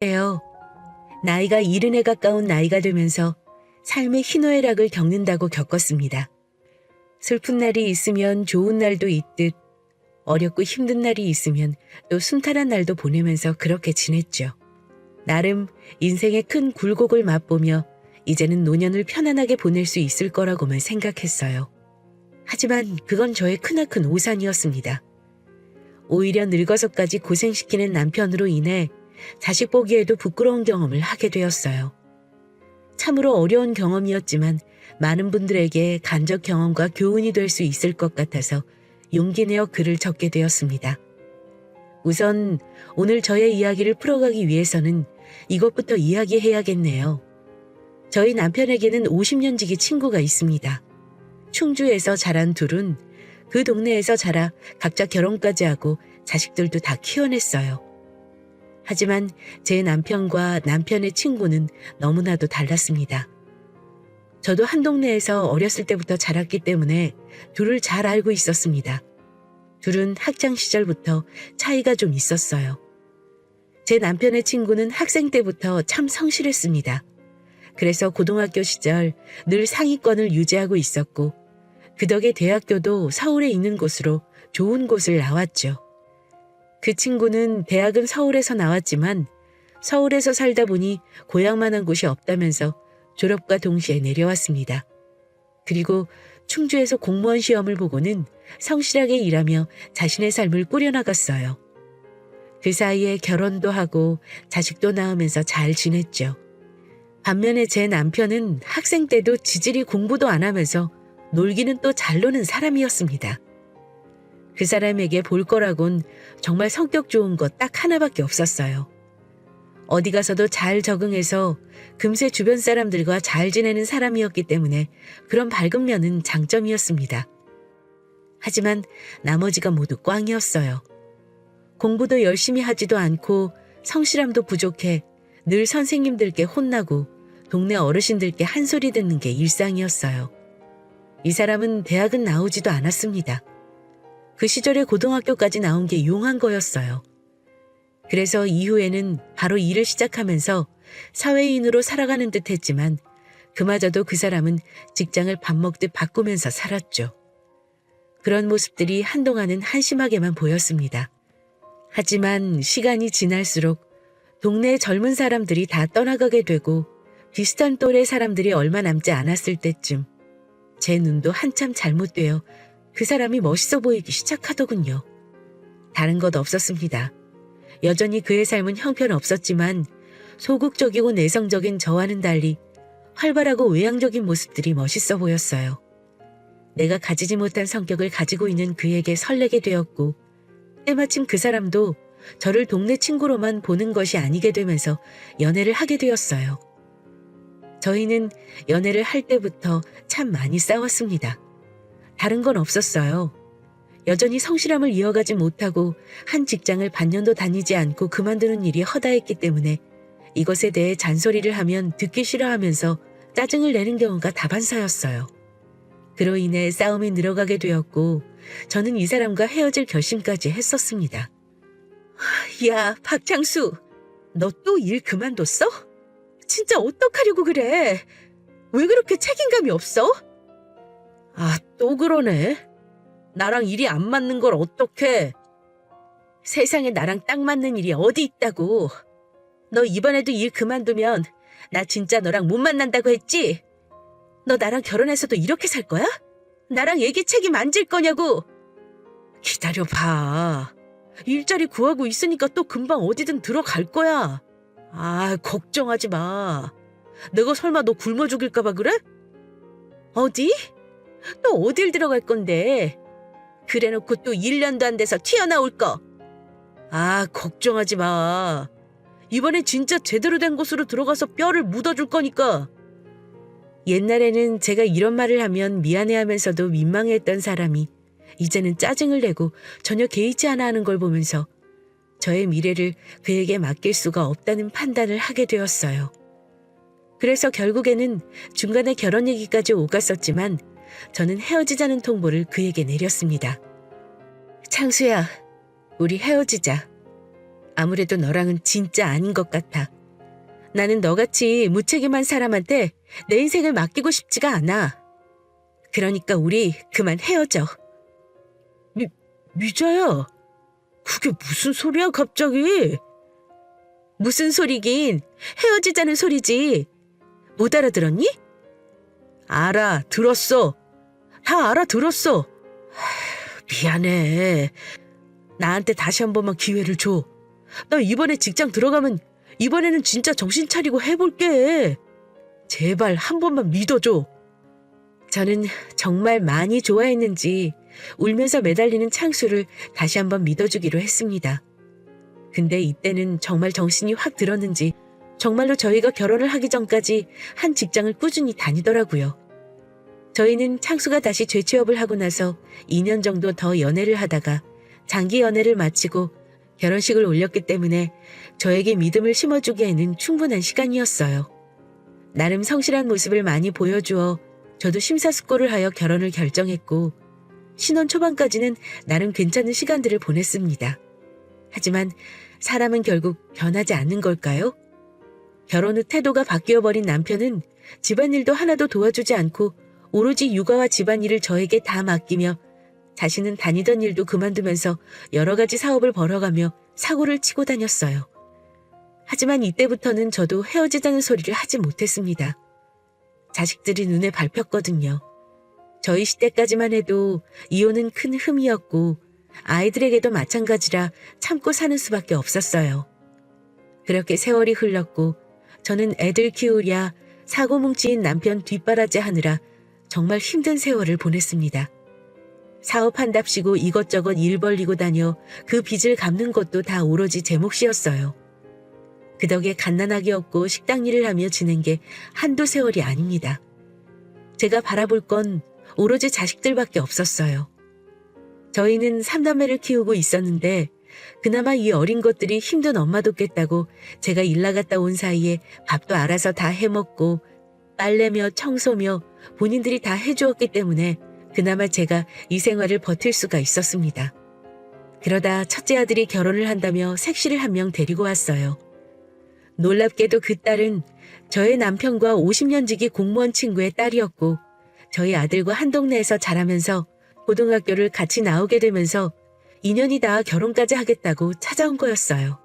예요. 나이가 70에 가까운 나이가 되면서 삶의 희노애락을 겪는다고 겪었습니다. 슬픈 날이 있으면 좋은 날도 있듯 어렵고 힘든 날이 있으면 또 순탄한 날도 보내면서 그렇게 지냈죠. 나름 인생의 큰 굴곡을 맛보며 이제는 노년을 편안하게 보낼 수 있을 거라고만 생각했어요. 하지만 그건 저의 크나큰 오산이었습니다. 오히려 늙어서까지 고생시키는 남편으로 인해 자식 보기에도 부끄러운 경험을 하게 되었어요. 참으로 어려운 경험이었지만 많은 분들에게 간접 경험과 교훈이 될 수 있을 것 같아서 용기 내어 글을 적게 되었습니다. 우선 오늘 저의 이야기를 풀어가기 위해서는 이것부터 이야기해야겠네요. 저희 남편에게는 50년 지기 친구가 있습니다. 충주에서 자란 둘은 그 동네에서 자라 각자 결혼까지 하고 자식들도 다 키워냈어요. 하지만 제 남편과 남편의 친구는 너무나도 달랐습니다. 저도 한 동네에서 어렸을 때부터 자랐기 때문에 둘을 잘 알고 있었습니다. 둘은 학창 시절부터 차이가 좀 있었어요. 제 남편의 친구는 학생 때부터 참 성실했습니다. 그래서 고등학교 시절 늘 상위권을 유지하고 있었고 그 덕에 대학교도 서울에 있는 곳으로 좋은 곳을 나왔죠. 그 친구는 대학은 서울에서 나왔지만 서울에서 살다 보니 고향만한 곳이 없다면서 졸업과 동시에 내려왔습니다. 그리고 충주에서 공무원 시험을 보고는 성실하게 일하며 자신의 삶을 꾸려나갔어요. 그 사이에 결혼도 하고 자식도 낳으면서 잘 지냈죠. 반면에 제 남편은 학생 때도 지질이 공부도 안 하면서 놀기는 또 잘 노는 사람이었습니다. 그 사람에게 볼 거라곤 정말 성격 좋은 것 딱 하나밖에 없었어요. 어디 가서도 잘 적응해서 금세 주변 사람들과 잘 지내는 사람이었기 때문에 그런 밝은 면은 장점이었습니다. 하지만 나머지가 모두 꽝이었어요. 공부도 열심히 하지도 않고 성실함도 부족해 늘 선생님들께 혼나고 동네 어르신들께 한 소리 듣는 게 일상이었어요. 이 사람은 대학은 나오지도 않았습니다. 그 시절에 고등학교까지 나온 게 용한 거였어요. 그래서 이후에는 바로 일을 시작하면서 사회인으로 살아가는 듯 했지만 그마저도 그 사람은 직장을 밥 먹듯 바꾸면서 살았죠. 그런 모습들이 한동안은 한심하게만 보였습니다. 하지만 시간이 지날수록 동네의 젊은 사람들이 다 떠나가게 되고 비슷한 또래 사람들이 얼마 남지 않았을 때쯤 제 눈도 한참 잘못되어 그 사람이 멋있어 보이기 시작하더군요. 다른 것 없었습니다. 여전히 그의 삶은 형편없었지만 소극적이고 내성적인 저와는 달리 활발하고 외향적인 모습들이 멋있어 보였어요. 내가 가지지 못한 성격을 가지고 있는 그에게 설레게 되었고 때마침 그 사람도 저를 동네 친구로만 보는 것이 아니게 되면서 연애를 하게 되었어요. 저희는 연애를 할 때부터 참 많이 싸웠습니다. 다른 건 없었어요. 여전히 성실함을 이어가지 못하고 한 직장을 반년도 다니지 않고 그만두는 일이 허다했기 때문에 이것에 대해 잔소리를 하면 듣기 싫어하면서 짜증을 내는 경우가 다반사였어요. 그로 인해 싸움이 늘어가게 되었고 저는 이 사람과 헤어질 결심까지 했었습니다. 야, 박창수, 너 또 일 그만뒀어? 진짜 어떡하려고 그래? 왜 그렇게 책임감이 없어? 아, 또 그러네. 나랑 일이 안 맞는 걸 어떡해. 세상에 나랑 딱 맞는 일이 어디 있다고. 너 이번에도 일 그만두면 나 진짜 너랑 못 만난다고 했지? 너 나랑 결혼해서도 이렇게 살 거야? 나랑 애기 책임 안 질 거냐고. 기다려봐. 일자리 구하고 있으니까 또 금방 어디든 들어갈 거야. 아, 걱정하지 마. 내가 설마 너 굶어 죽일까 봐 그래? 어디? 또 어딜 들어갈 건데? 그래놓고 또 1년도 안 돼서 튀어나올 거. 아, 걱정하지 마. 이번에 진짜 제대로 된 곳으로 들어가서 뼈를 묻어줄 거니까. 옛날에는 제가 이런 말을 하면 미안해하면서도 민망해했던 사람이 이제는 짜증을 내고 전혀 개의치 않아 하는 걸 보면서 저의 미래를 그에게 맡길 수가 없다는 판단을 하게 되었어요. 그래서 결국에는 중간에 결혼 얘기까지 오갔었지만 저는 헤어지자는 통보를 그에게 내렸습니다. 창수야, 우리 헤어지자. 아무래도 너랑은 진짜 아닌 것 같아. 나는 너같이 무책임한 사람한테 내 인생을 맡기고 싶지가 않아. 그러니까 우리 그만 헤어져. 미자야, 그게 무슨 소리야 갑자기? 무슨 소리긴, 헤어지자는 소리지. 못 알아들었니? 알아들었어. 다 알아들었어. 미안해. 나한테 다시 한 번만 기회를 줘. 나 이번에 직장 들어가면 이번에는 진짜 정신 차리고 해볼게. 제발 한 번만 믿어줘. 저는 정말 많이 좋아했는지 울면서 매달리는 창수를 다시 한번 믿어주기로 했습니다. 근데 이때는 정말 정신이 확 들었는지 정말로 저희가 결혼을 하기 전까지 한 직장을 꾸준히 다니더라고요. 저희는 창수가 다시 재취업을 하고 나서 2년 정도 더 연애를 하다가 장기 연애를 마치고 결혼식을 올렸기 때문에 저에게 믿음을 심어주기에는 충분한 시간이었어요. 나름 성실한 모습을 많이 보여주어 저도 심사숙고를 하여 결혼을 결정했고 신혼 초반까지는 나름 괜찮은 시간들을 보냈습니다. 하지만 사람은 결국 변하지 않는 걸까요? 결혼 후 태도가 바뀌어버린 남편은 집안일도 하나도 도와주지 않고 오로지 육아와 집안일을 저에게 다 맡기며 자신은 다니던 일도 그만두면서 여러 가지 사업을 벌어가며 사고를 치고 다녔어요. 하지만 이때부터는 저도 헤어지자는 소리를 하지 못했습니다. 자식들이 눈에 밟혔거든요. 저희 시대까지만 해도 이혼은 큰 흠이었고 아이들에게도 마찬가지라 참고 사는 수밖에 없었어요. 그렇게 세월이 흘렀고 저는 애들 키우랴 사고뭉치인 남편 뒷바라지 하느라 정말 힘든 세월을 보냈습니다. 사업한답시고 이것저것 일 벌리고 다녀 그 빚을 갚는 것도 다 오로지 제 몫이었어요. 그 덕에 갓난아기 없고 식당 일을 하며 지낸 게 한두 세월이 아닙니다. 제가 바라볼 건 오로지 자식들밖에 없었어요. 저희는 3남매를 키우고 있었는데 그나마 이 어린 것들이 힘든 엄마 돕겠다고 제가 일 나갔다 온 사이에 밥도 알아서 다 해먹고 빨래며 청소며 본인들이 다 해주었기 때문에 그나마 제가 이 생활을 버틸 수가 있었습니다. 그러다 첫째 아들이 결혼을 한다며 색시를 한 명 데리고 왔어요. 놀랍게도 그 딸은 저의 남편과 50년 지기 공무원 친구의 딸이었고 저희 아들과 한 동네에서 자라면서 고등학교를 같이 나오게 되면서 인연이 닿아 결혼까지 하겠다고 찾아온 거였어요.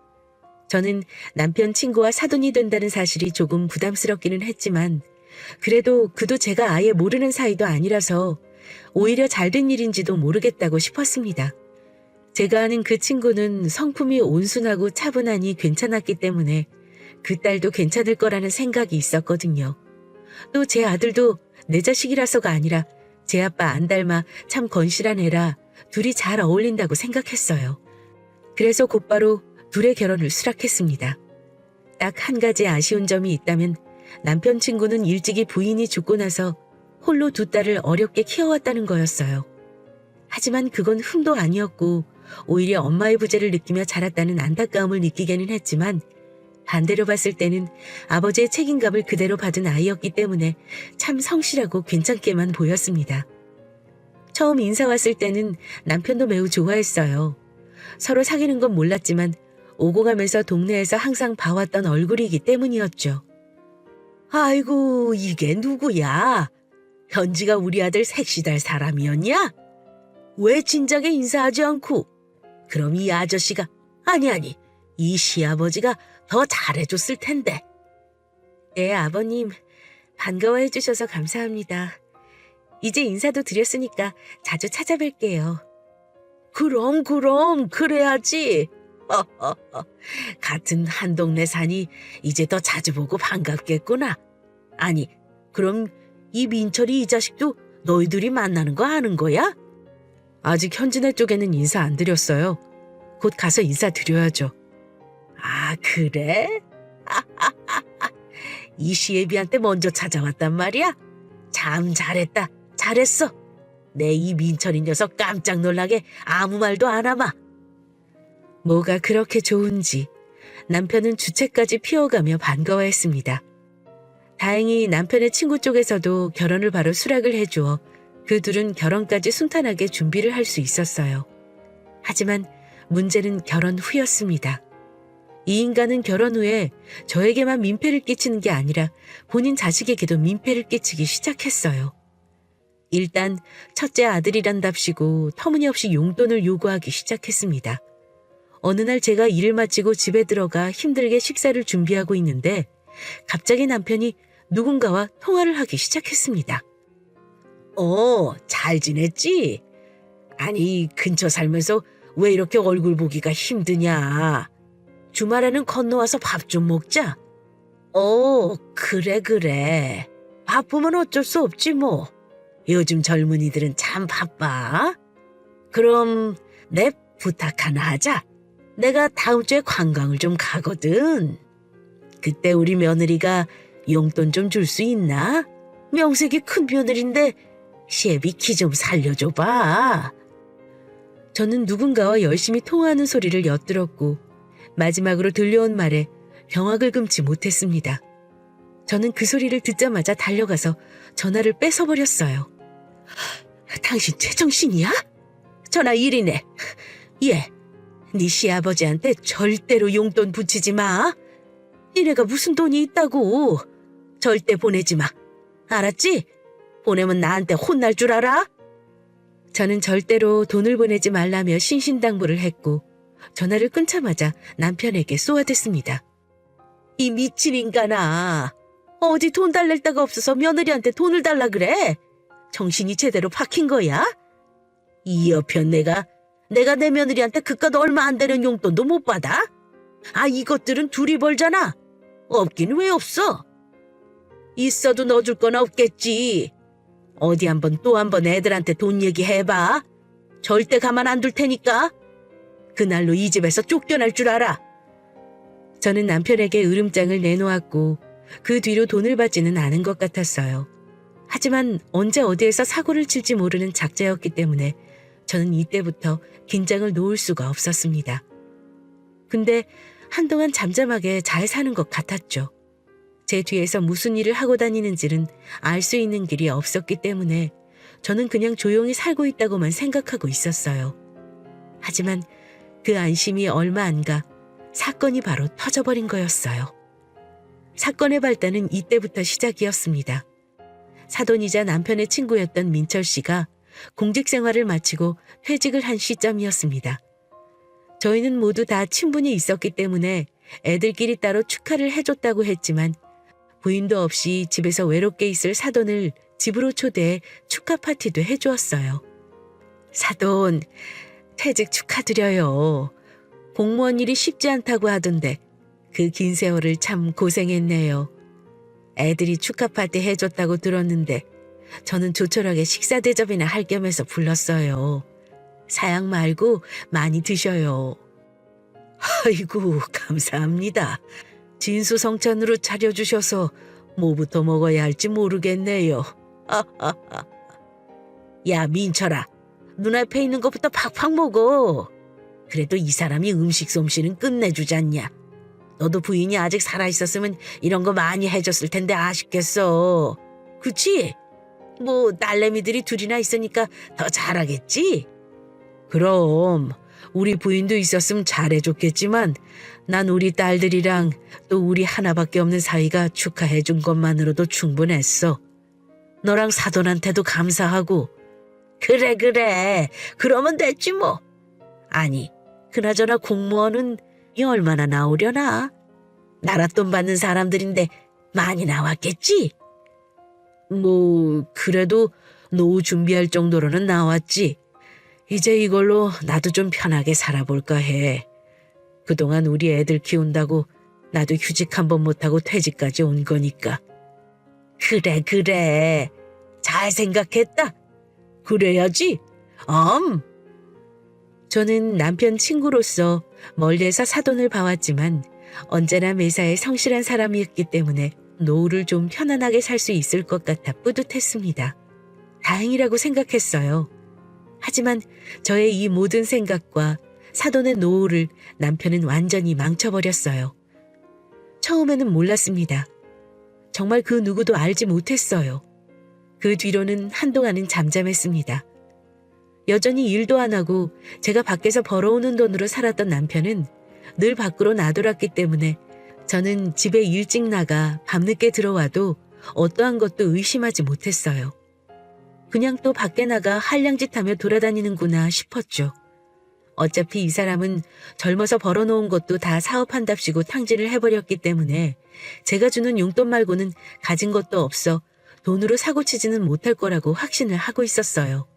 저는 남편 친구와 사돈이 된다는 사실이 조금 부담스럽기는 했지만 그래도 그도 제가 아예 모르는 사이도 아니라서 오히려 잘된 일인지도 모르겠다고 싶었습니다. 제가 아는 그 친구는 성품이 온순하고 차분하니 괜찮았기 때문에 그 딸도 괜찮을 거라는 생각이 있었거든요. 또 제 아들도 내 자식이라서가 아니라 제 아빠 안 닮아 참 건실한 애라 둘이 잘 어울린다고 생각했어요. 그래서 곧바로 둘의 결혼을 수락했습니다. 딱 한 가지 아쉬운 점이 있다면 남편 친구는 일찍이 부인이 죽고 나서 홀로 두 딸을 어렵게 키워왔다는 거였어요. 하지만 그건 흠도 아니었고 오히려 엄마의 부재를 느끼며 자랐다는 안타까움을 느끼게는 했지만 반대로 봤을 때는 아버지의 책임감을 그대로 받은 아이였기 때문에 참 성실하고 괜찮게만 보였습니다. 처음 인사 왔을 때는 남편도 매우 좋아했어요. 서로 사귀는 건 몰랐지만 오고 가면서 동네에서 항상 봐왔던 얼굴이기 때문이었죠. 아이고, 이게 누구야? 현지가 우리 아들 색시달 사람이었냐? 왜 진작에 인사하지 않고? 그럼 이 아저씨가, 아니, 이 시아버지가 더 잘해줬을 텐데. 네, 아버님. 반가워해 주셔서 감사합니다. 이제 인사도 드렸으니까 자주 찾아뵐게요. 그럼, 그래야지. 같은 한 동네 사니 이제 더 자주 보고 반갑겠구나. 아니, 그럼 이 민철이 이 자식도 너희들이 만나는 거 아는 거야? 아직 현진애 쪽에는 인사 안 드렸어요. 곧 가서 인사 드려야죠. 아, 그래? 이 시애비한테 먼저 찾아왔단 말이야? 참 잘했어. 내 이 민철이 녀석 깜짝 놀라게 아무 말도 안 하마. 뭐가 그렇게 좋은지 남편은 주책까지 피워가며 반가워했습니다. 다행히 남편의 친구 쪽에서도 결혼을 바로 수락을 해주어 그 둘은 결혼까지 순탄하게 준비를 할 수 있었어요. 하지만 문제는 결혼 후였습니다. 이 인간은 결혼 후에 저에게만 민폐를 끼치는 게 아니라 본인 자식에게도 민폐를 끼치기 시작했어요. 일단 첫째 아들이란답시고 터무니없이 용돈을 요구하기 시작했습니다. 어느 날 제가 일을 마치고 집에 들어가 힘들게 식사를 준비하고 있는데 갑자기 남편이 누군가와 통화를 하기 시작했습니다. 잘 지냈지? 아니, 근처 살면서 왜 이렇게 얼굴 보기가 힘드냐? 주말에는 건너와서 밥 좀 먹자. 그래. 바쁘면 어쩔 수 없지 뭐. 요즘 젊은이들은 참 바빠. 그럼 내 부탁 하나 하자. 내가 다음 주에 관광을 좀 가거든. 그때 우리 며느리가 용돈 좀 줄 수 있나? 명색이 큰 며느리인데 시애비 키 좀 살려줘봐. 저는 누군가와 열심히 통화하는 소리를 엿들었고 마지막으로 들려온 말에 경악을 금치 못했습니다. 저는 그 소리를 듣자마자 달려가서 전화를 뺏어버렸어요. 당신 제정신이야? 전화 1이네. 예, 네 시아버지한테 절대로 용돈 붙이지 마. 니네가 무슨 돈이 있다고. 절대 보내지 마. 알았지? 보내면 나한테 혼날 줄 알아? 저는 절대로 돈을 보내지 말라며 신신당부를 했고 전화를 끊자마자 남편에게 쏘아댔습니다. 이 미친 인간아. 어디 돈 달랠 데가 없어서 며느리한테 돈을 달라 그래? 정신이 제대로 박힌 거야? 이 여편 내가 내 며느리한테 그깟 얼마 안 되는 용돈도 못 받아? 이것들은 둘이 벌잖아. 없긴 왜 없어? 있어도 넣어줄 건 없겠지. 어디 또 한번 애들한테 돈 얘기해봐. 절대 가만 안 둘 테니까. 그날로 이 집에서 쫓겨날 줄 알아. 저는 남편에게 으름장을 내놓았고 그 뒤로 돈을 받지는 않은 것 같았어요. 하지만 언제 어디에서 사고를 칠지 모르는 작자였기 때문에 저는 이때부터 긴장을 놓을 수가 없었습니다. 근데 한동안 잠잠하게 잘 사는 것 같았죠. 제 뒤에서 무슨 일을 하고 다니는지는 알 수 있는 길이 없었기 때문에 저는 그냥 조용히 살고 있다고만 생각하고 있었어요. 하지만 그 안심이 얼마 안 가 사건이 바로 터져버린 거였어요. 사건의 발단은 이때부터 시작이었습니다. 사돈이자 남편의 친구였던 민철 씨가 공직 생활을 마치고 퇴직을 한 시점이었습니다. 저희는 모두 다 친분이 있었기 때문에 애들끼리 따로 축하를 해줬다고 했지만 부인도 없이 집에서 외롭게 있을 사돈을 집으로 초대해 축하 파티도 해주었어요. 사돈, 퇴직 축하드려요. 공무원 일이 쉽지 않다고 하던데 그 긴 세월을 참 고생했네요. 애들이 축하 파티 해줬다고 들었는데 저는 조촐하게 식사 대접이나 할 겸해서 불렀어요. 사양 말고 많이 드셔요. 아이고, 감사합니다. 진수성찬으로 차려주셔서 뭐부터 먹어야 할지 모르겠네요. 야, 민철아, 눈앞에 있는 것부터 팍팍 먹어. 그래도 이 사람이 음식 솜씨는 끝내주잖냐. 너도 부인이 아직 살아있었으면 이런 거 많이 해줬을 텐데 아쉽겠어. 그치? 뭐 딸내미들이 둘이나 있으니까 더 잘하겠지? 그럼 우리 부인도 있었으면 잘해줬겠지만 난 우리 딸들이랑 또 우리 하나밖에 없는 사이가 축하해준 것만으로도 충분했어. 너랑 사돈한테도 감사하고. 그래. 그러면 됐지 뭐. 아니, 그나저나 공무원은 얼마나 나오려나? 나랏돈 받는 사람들인데 많이 나왔겠지? 뭐 그래도 노후 준비할 정도로는 나왔지. 이제 이걸로 나도 좀 편하게 살아볼까 해. 그동안 우리 애들 키운다고 나도 휴직 한 번 못하고 퇴직까지 온 거니까. 그래. 잘 생각했다. 그래야지. 저는 남편 친구로서 멀리에서 사돈을 봐왔지만 언제나 매사에 성실한 사람이었기 때문에 노후를 좀 편안하게 살 수 있을 것 같아 뿌듯했습니다. 다행이라고 생각했어요. 하지만 저의 이 모든 생각과 사돈의 노후를 남편은 완전히 망쳐버렸어요. 처음에는 몰랐습니다. 정말 그 누구도 알지 못했어요. 그 뒤로는 한동안은 잠잠했습니다. 여전히 일도 안 하고 제가 밖에서 벌어오는 돈으로 살았던 남편은 늘 밖으로 나돌았기 때문에 저는 집에 일찍 나가 밤늦게 들어와도 어떠한 것도 의심하지 못했어요. 그냥 또 밖에 나가 한량짓하며 돌아다니는구나 싶었죠. 어차피 이 사람은 젊어서 벌어놓은 것도 다 사업한답시고 탕진을 해버렸기 때문에 제가 주는 용돈 말고는 가진 것도 없어 돈으로 사고치지는 못할 거라고 확신을 하고 있었어요.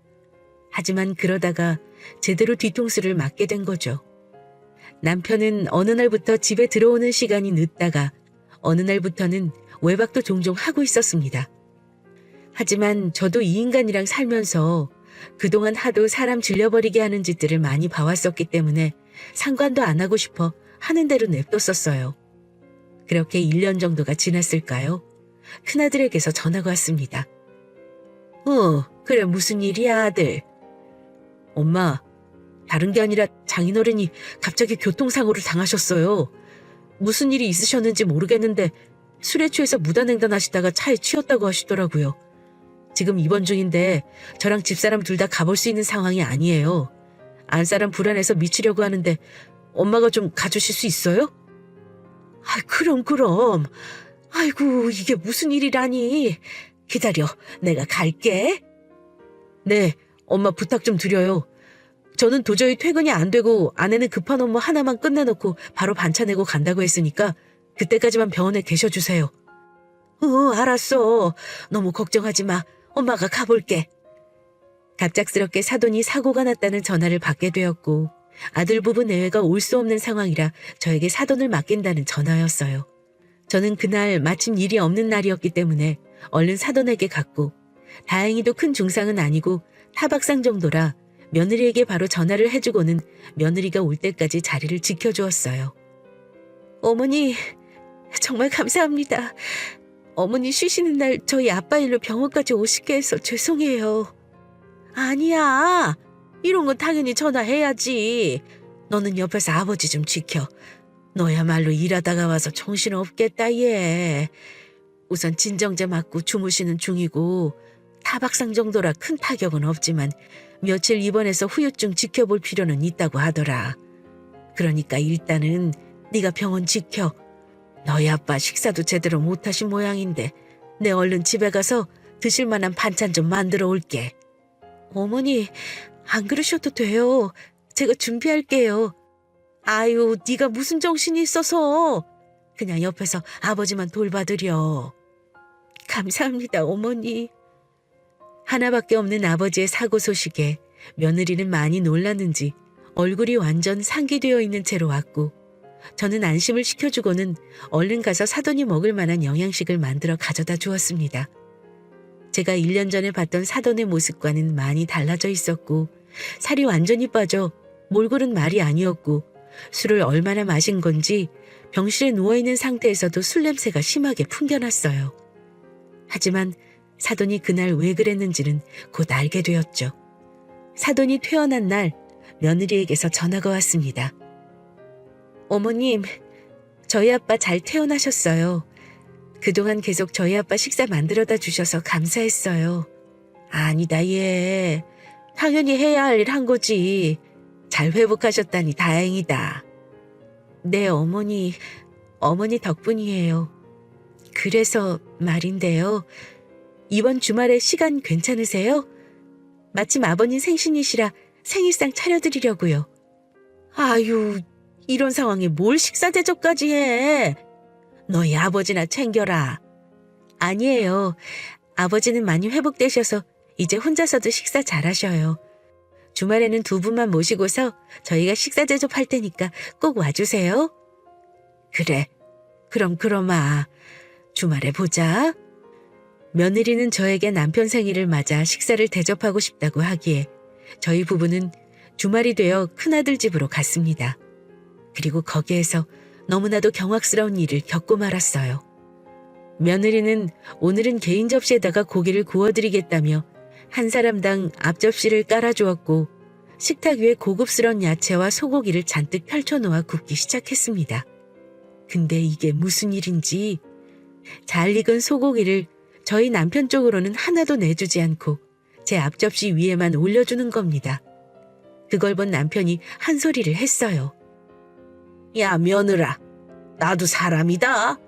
하지만 그러다가 제대로 뒤통수를 맞게 된 거죠. 남편은 어느 날부터 집에 들어오는 시간이 늦다가 어느 날부터는 외박도 종종 하고 있었습니다. 하지만 저도 이 인간이랑 살면서 그동안 하도 사람 질려버리게 하는 짓들을 많이 봐왔었기 때문에 상관도 안 하고 싶어 하는 대로 냅뒀었어요. 그렇게 1년 정도가 지났을까요? 큰아들에게서 전화가 왔습니다. 그래 무슨 일이야 아들? 엄마, 다른 게 아니라 장인어른이 갑자기 교통사고를 당하셨어요. 무슨 일이 있으셨는지 모르겠는데 술에 취해서 무단횡단하시다가 차에 치였다고 하시더라고요. 지금 입원 중인데 저랑 집사람 둘 다 가볼 수 있는 상황이 아니에요. 안사람 불안해서 미치려고 하는데 엄마가 좀 가주실 수 있어요? 그럼. 아이고 이게 무슨 일이라니. 기다려, 내가 갈게. 네, 엄마 부탁 좀 드려요. 저는 도저히 퇴근이 안 되고 아내는 급한 업무 하나만 끝내놓고 바로 반차 내고 간다고 했으니까 그때까지만 병원에 계셔주세요. 알았어. 너무 걱정하지 마. 엄마가 가볼게. 갑작스럽게 사돈이 사고가 났다는 전화를 받게 되었고 아들 부부 내외가 올 수 없는 상황이라 저에게 사돈을 맡긴다는 전화였어요. 저는 그날 마침 일이 없는 날이었기 때문에 얼른 사돈에게 갔고 다행히도 큰 중상은 아니고 타박상 정도라 며느리에게 바로 전화를 해주고는 며느리가 올 때까지 자리를 지켜주었어요. 어머니, 정말 감사합니다. 어머니 쉬시는 날 저희 아빠 일로 병원까지 오시게 해서 죄송해요. 아니야. 이런 건 당연히 전화해야지. 너는 옆에서 아버지 좀 지켜. 너야말로 일하다가 와서 정신없겠다 얘. 우선 진정제 맞고 주무시는 중이고 타박상 정도라 큰 타격은 없지만 며칠 입원해서 후유증 지켜볼 필요는 있다고 하더라. 그러니까 일단은 네가 병원 지켜. 너희 아빠 식사도 제대로 못하신 모양인데 내 얼른 집에 가서 드실 만한 반찬 좀 만들어 올게. 어머니, 안 그러셔도 돼요. 제가 준비할게요. 아유, 네가 무슨 정신이 있어서. 그냥 옆에서 아버지만 돌봐드려. 감사합니다, 어머니. 하나밖에 없는 아버지의 사고 소식에 며느리는 많이 놀랐는지 얼굴이 완전 상기되어 있는 채로 왔고 저는 안심을 시켜주고는 얼른 가서 사돈이 먹을 만한 영양식을 만들어 가져다 주었습니다. 제가 1년 전에 봤던 사돈의 모습과는 많이 달라져 있었고 살이 완전히 빠져 몰골은 말이 아니었고 술을 얼마나 마신 건지 병실에 누워있는 상태에서도 술 냄새가 심하게 풍겨났어요. 하지만 사돈이 그날 왜 그랬는지는 곧 알게 되었죠. 사돈이 퇴원한 날 며느리에게서 전화가 왔습니다. 어머님, 저희 아빠 잘 퇴원하셨어요. 그동안 계속 저희 아빠 식사 만들어다 주셔서 감사했어요. 아니다 얘. 당연히 해야 할 일 한 거지. 잘 회복하셨다니 다행이다. 네 어머니 덕분이에요. 그래서 말인데요. 이번 주말에 시간 괜찮으세요? 마침 아버님 생신이시라 생일상 차려드리려고요. 아유, 이런 상황에 뭘 식사 대접까지 해. 너희 아버지나 챙겨라. 아니에요. 아버지는 많이 회복되셔서 이제 혼자서도 식사 잘하셔요. 주말에는 두 분만 모시고서 저희가 식사 대접할 테니까 꼭 와주세요. 그래, 그러마. 주말에 보자. 며느리는 저에게 남편 생일을 맞아 식사를 대접하고 싶다고 하기에 저희 부부는 주말이 되어 큰아들 집으로 갔습니다. 그리고 거기에서 너무나도 경악스러운 일을 겪고 말았어요. 며느리는 오늘은 개인 접시에다가 고기를 구워드리겠다며 한 사람당 앞접시를 깔아주었고 식탁 위에 고급스러운 야채와 소고기를 잔뜩 펼쳐놓아 굽기 시작했습니다. 근데 이게 무슨 일인지 잘 익은 소고기를 저희 남편 쪽으로는 하나도 내주지 않고 제 앞접시 위에만 올려주는 겁니다. 그걸 본 남편이 한 소리를 했어요. 야, 며느라. 나도 사람이다.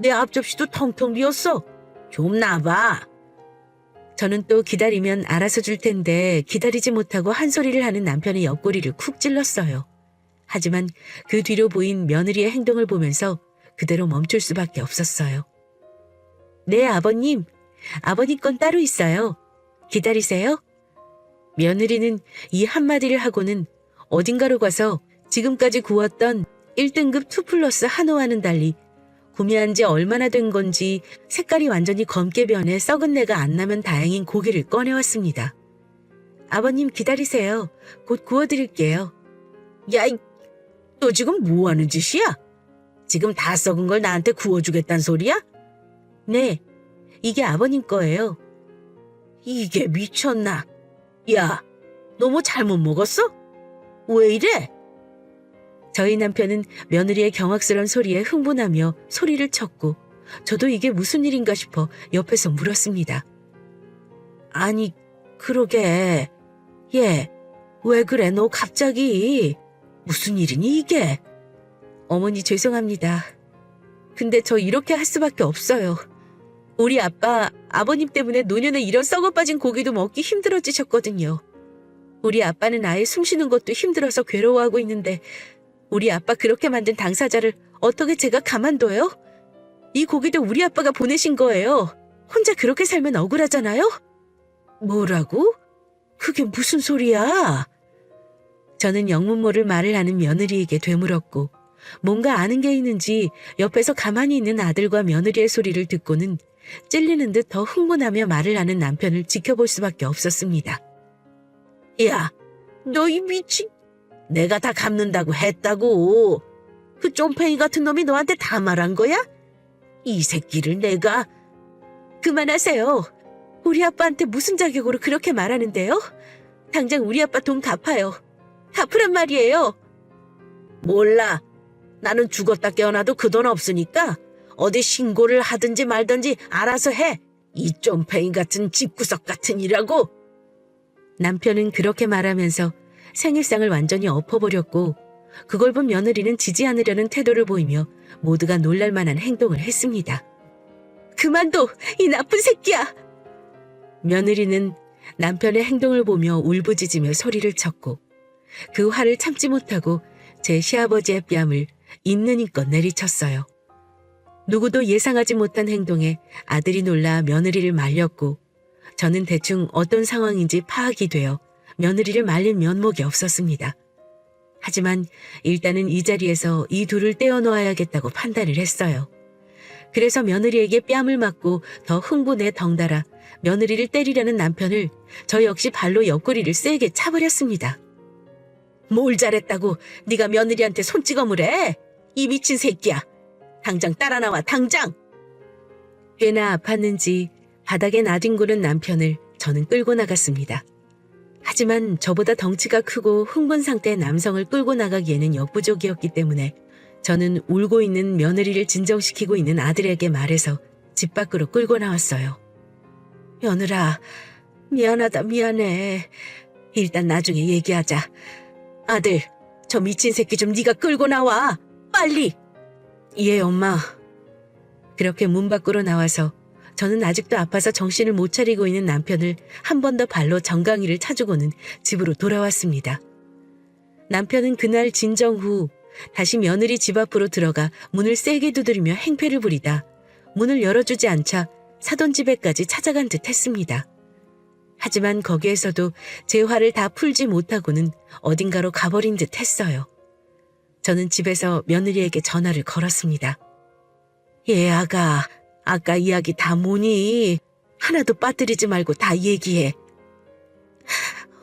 내 앞접시도 텅텅 비었어. 좀 놔봐. 저는 또 기다리면 알아서 줄 텐데 기다리지 못하고 한 소리를 하는 남편의 옆구리를 쿡 찔렀어요. 하지만 그 뒤로 보인 며느리의 행동을 보면서 그대로 멈출 수밖에 없었어요. 네, 아버님. 아버님 건 따로 있어요. 기다리세요. 며느리는 이 한마디를 하고는 어딘가로 가서 지금까지 구웠던 1등급 2플러스 한우와는 달리 구매한 지 얼마나 된 건지 색깔이 완전히 검게 변해 썩은 내가 안 나면 다행인 고기를 꺼내왔습니다. 아버님 기다리세요. 곧 구워드릴게요. 야, 너 지금 뭐 하는 짓이야? 지금 다 썩은 걸 나한테 구워주겠단 소리야? 네, 이게 아버님 거예요. 이게 미쳤나? 야, 너 뭐 잘못 먹었어? 왜 이래? 저희 남편은 며느리의 경악스러운 소리에 흥분하며 소리를 쳤고 저도 이게 무슨 일인가 싶어 옆에서 물었습니다. 아니, 그러게. 얘, 왜 그래 너 갑자기? 무슨 일이니 이게? 어머니 죄송합니다. 근데 저 이렇게 할 수밖에 없어요. 우리 아빠, 아버님 때문에 노년에 이런 썩어빠진 고기도 먹기 힘들어지셨거든요. 우리 아빠는 아예 숨쉬는 것도 힘들어서 괴로워하고 있는데 우리 아빠 그렇게 만든 당사자를 어떻게 제가 가만둬요? 이 고기도 우리 아빠가 보내신 거예요. 혼자 그렇게 살면 억울하잖아요? 뭐라고? 그게 무슨 소리야? 저는 영문 모를 말을 하는 며느리에게 되물었고 뭔가 아는 게 있는지 옆에서 가만히 있는 아들과 며느리의 소리를 듣고는 찔리는 듯 더 흥분하며 말을 하는 남편을 지켜볼 수밖에 없었습니다. 야, 너 이 미친... 내가 다 갚는다고 했다고. 그 쫌팽이 같은 놈이 너한테 다 말한 거야? 이 새끼를 내가... 그만하세요. 우리 아빠한테 무슨 자격으로 그렇게 말하는데요? 당장 우리 아빠 돈 갚아요. 갚으란 말이에요. 몰라. 나는 죽었다 깨어나도 그 돈 없으니까 어디 신고를 하든지 말든지 알아서 해. 이 쫌팽이 같은 집구석 같은 이라고. 남편은 그렇게 말하면서 생일상을 완전히 엎어버렸고 그걸 본 며느리는 지지 않으려는 태도를 보이며 모두가 놀랄만한 행동을 했습니다. 그만둬, 이 나쁜 새끼야! 며느리는 남편의 행동을 보며 울부짖으며 소리를 쳤고 그 화를 참지 못하고 제 시아버지의 뺨을 있는 힘껏 내리쳤어요. 누구도 예상하지 못한 행동에 아들이 놀라 며느리를 말렸고 저는 대충 어떤 상황인지 파악이 되어 며느리를 말린 면목이 없었습니다. 하지만 일단은 이 자리에서 이 둘을 떼어놓아야겠다고 판단을 했어요. 그래서 며느리에게 뺨을 맞고 더 흥분에 덩달아 며느리를 때리려는 남편을 저 역시 발로 옆구리를 세게 차버렸습니다. 뭘 잘했다고 네가 며느리한테 손찌검을 해? 이 미친 새끼야. 당장 따라 나와, 당장! 꽤나 아팠는지 바닥에 나뒹구는 남편을 저는 끌고 나갔습니다. 하지만 저보다 덩치가 크고 흥분 상태의 남성을 끌고 나가기에는 역부족이었기 때문에 저는 울고 있는 며느리를 진정시키고 있는 아들에게 말해서 집 밖으로 끌고 나왔어요. 며느라, 미안하다, 미안해. 일단 나중에 얘기하자. 아들, 저 미친 새끼 좀 네가 끌고 나와. 빨리! 예, 엄마. 그렇게 문 밖으로 나와서 저는 아직도 아파서 정신을 못 차리고 있는 남편을 한 번 더 발로 정강이를 차주고는 집으로 돌아왔습니다. 남편은 그날 진정 후 다시 며느리 집 앞으로 들어가 문을 세게 두드리며 행패를 부리다 문을 열어주지 않자 사돈 집에까지 찾아간 듯 했습니다. 하지만 거기에서도 제 화를 다 풀지 못하고는 어딘가로 가버린 듯 했어요. 저는 집에서 며느리에게 전화를 걸었습니다. 예, 아까 이야기 다 뭐니? 하나도 빠뜨리지 말고 다 얘기해.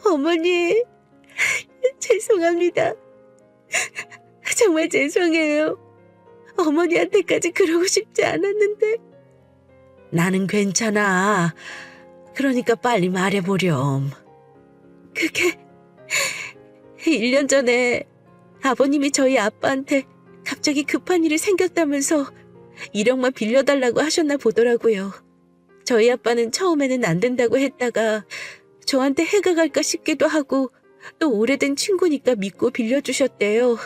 어머니, 죄송합니다. 정말 죄송해요. 어머니한테까지 그러고 싶지 않았는데. 나는 괜찮아. 그러니까 빨리 말해보렴. 그게 1년 전에 아버님이 저희 아빠한테 갑자기 급한 일이 생겼다면서 1억만 빌려달라고 하셨나 보더라고요. 저희 아빠는 처음에는 안 된다고 했다가 저한테 해가 갈까 싶기도 하고 또 오래된 친구니까 믿고 빌려주셨대요.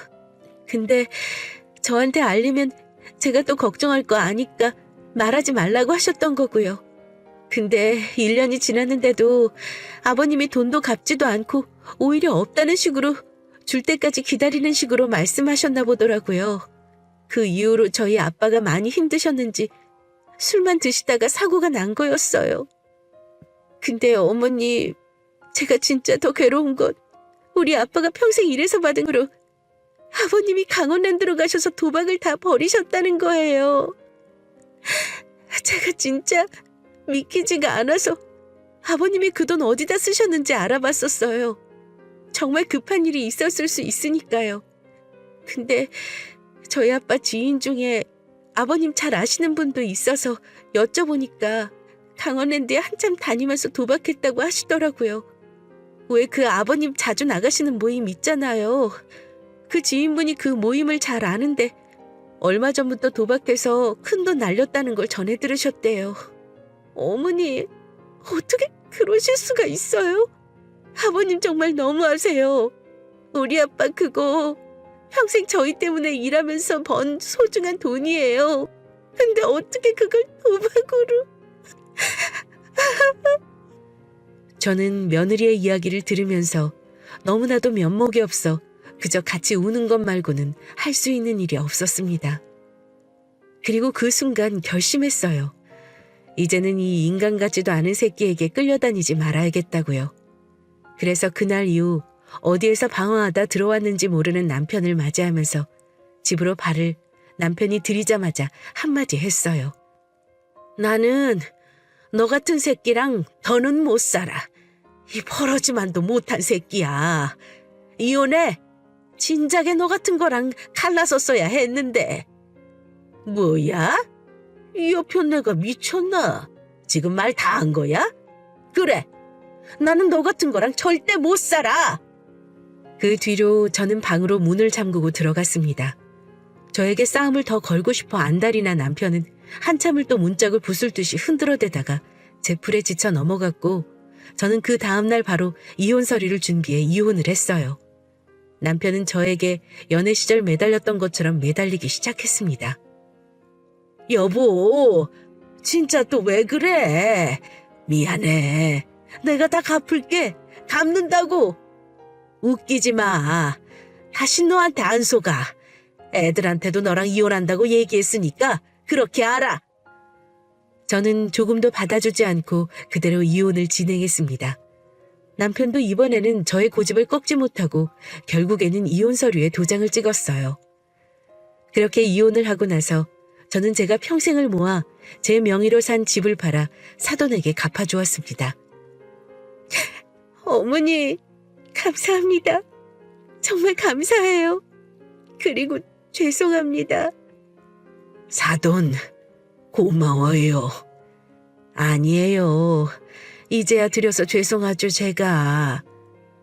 근데 저한테 알리면 제가 또 걱정할 거 아니까 말하지 말라고 하셨던 거고요. 근데 1년이 지났는데도 아버님이 돈도 갚지도 않고 오히려 없다는 식으로 줄 때까지 기다리는 식으로 말씀하셨나 보더라고요. 그 이후로 저희 아빠가 많이 힘드셨는지 술만 드시다가 사고가 난 거였어요. 근데 어머니, 제가 진짜 더 괴로운 건 우리 아빠가 평생 일해서 받은 거로 아버님이 강원랜드로 가셔서 도박을 다 버리셨다는 거예요. 제가 진짜 믿기지가 않아서 아버님이 그 돈 어디다 쓰셨는지 알아봤었어요. 정말 급한 일이 있었을 수 있으니까요. 근데 저희 아빠 지인 중에 아버님 잘 아시는 분도 있어서 여쭤보니까 강원랜드에 한참 다니면서 도박했다고 하시더라고요. 왜 그 아버님 자주 나가시는 모임 있잖아요. 그 지인분이 그 모임을 잘 아는데 얼마 전부터 도박해서 큰돈 날렸다는 걸 전해 들으셨대요. 어머니, 어떻게 그러실 수가 있어요? 아버님 정말 너무하세요. 우리 아빠 그거 평생 저희 때문에 일하면서 번 소중한 돈이에요. 근데 어떻게 그걸 도박으로... 저는 며느리의 이야기를 들으면서 너무나도 면목이 없어 그저 같이 우는 것 말고는 할 수 있는 일이 없었습니다. 그리고 그 순간 결심했어요. 이제는 이 인간 같지도 않은 새끼에게 끌려다니지 말아야겠다고요. 그래서 그날 이후 어디에서 방황하다 들어왔는지 모르는 남편을 맞이하면서 집으로 발을 남편이 들이자마자 한마디 했어요. 나는 너 같은 새끼랑 더는 못 살아. 이 버러지만도 못한 새끼야. 이혼해. 진작에 너 같은 거랑 갈라섰어야 했는데. 뭐야? 이 여편 내가 미쳤나? 지금 말 다 한 거야? 그래. 나는 너 같은 거랑 절대 못 살아. 그 뒤로 저는 방으로 문을 잠그고 들어갔습니다. 저에게 싸움을 더 걸고 싶어 안달이나 남편은 한참을 또 문짝을 부술듯이 흔들어대다가 제 풀에 지쳐 넘어갔고 저는 그 다음날 바로 이혼 서류를 준비해 이혼을 했어요. 남편은 저에게 연애 시절 매달렸던 것처럼 매달리기 시작했습니다. 여보, 진짜 또 왜 그래? 미안해. 내가 다 갚을게. 갚는다고. 웃기지 마. 다시 너한테 안 속아. 애들한테도 너랑 이혼한다고 얘기했으니까 그렇게 알아. 저는 조금도 받아주지 않고 그대로 이혼을 진행했습니다. 남편도 이번에는 저의 고집을 꺾지 못하고 결국에는 이혼 서류에 도장을 찍었어요. 그렇게 이혼을 하고 나서 저는 제가 평생을 모아 제 명의로 산 집을 팔아 사돈에게 갚아주었습니다. 어머니, 감사합니다. 정말 감사해요. 그리고 죄송합니다. 사돈, 고마워요. 아니에요. 이제야 드려서 죄송하죠, 제가.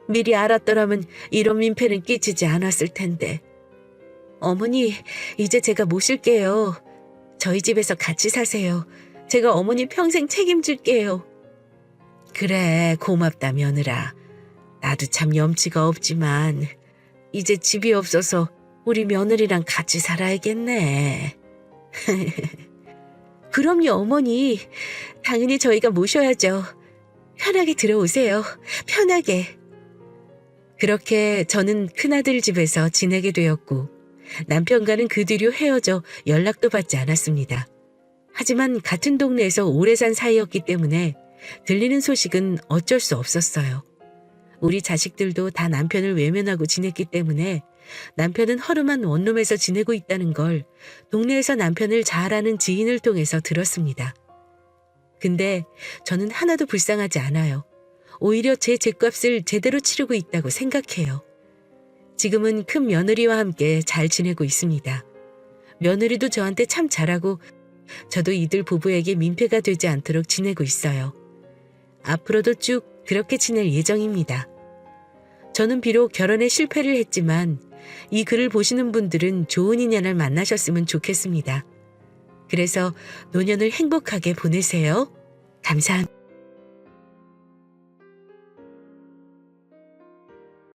미리 알았더라면 이런 민폐는 끼치지 않았을 텐데. 어머니, 이제 제가 모실게요. 저희 집에서 같이 사세요. 제가 어머니 평생 책임질게요. 그래, 고맙다, 며느라. 나도 참 염치가 없지만 이제 집이 없어서 우리 며느리랑 같이 살아야겠네. 그럼요, 어머니. 당연히 저희가 모셔야죠. 편하게 들어오세요. 편하게. 그렇게 저는 큰아들 집에서 지내게 되었고 남편과는 그 뒤로 헤어져 연락도 받지 않았습니다. 하지만 같은 동네에서 오래 산 사이였기 때문에 들리는 소식은 어쩔 수 없었어요. 우리 자식들도 다 남편을 외면하고 지냈기 때문에 남편은 허름한 원룸에서 지내고 있다는 걸 동네에서 남편을 잘 아는 지인을 통해서 들었습니다. 근데 저는 하나도 불쌍하지 않아요. 오히려 제 죗값을 제대로 치르고 있다고 생각해요. 지금은 큰 며느리와 함께 잘 지내고 있습니다. 며느리도 저한테 참 잘하고 저도 이들 부부에게 민폐가 되지 않도록 지내고 있어요. 앞으로도 쭉 그렇게 지낼 예정입니다. 저는 비록 결혼에 실패를 했지만 이 글을 보시는 분들은 좋은 인연을 만나셨으면 좋겠습니다. 그래서 노년을 행복하게 보내세요. 감사합니다.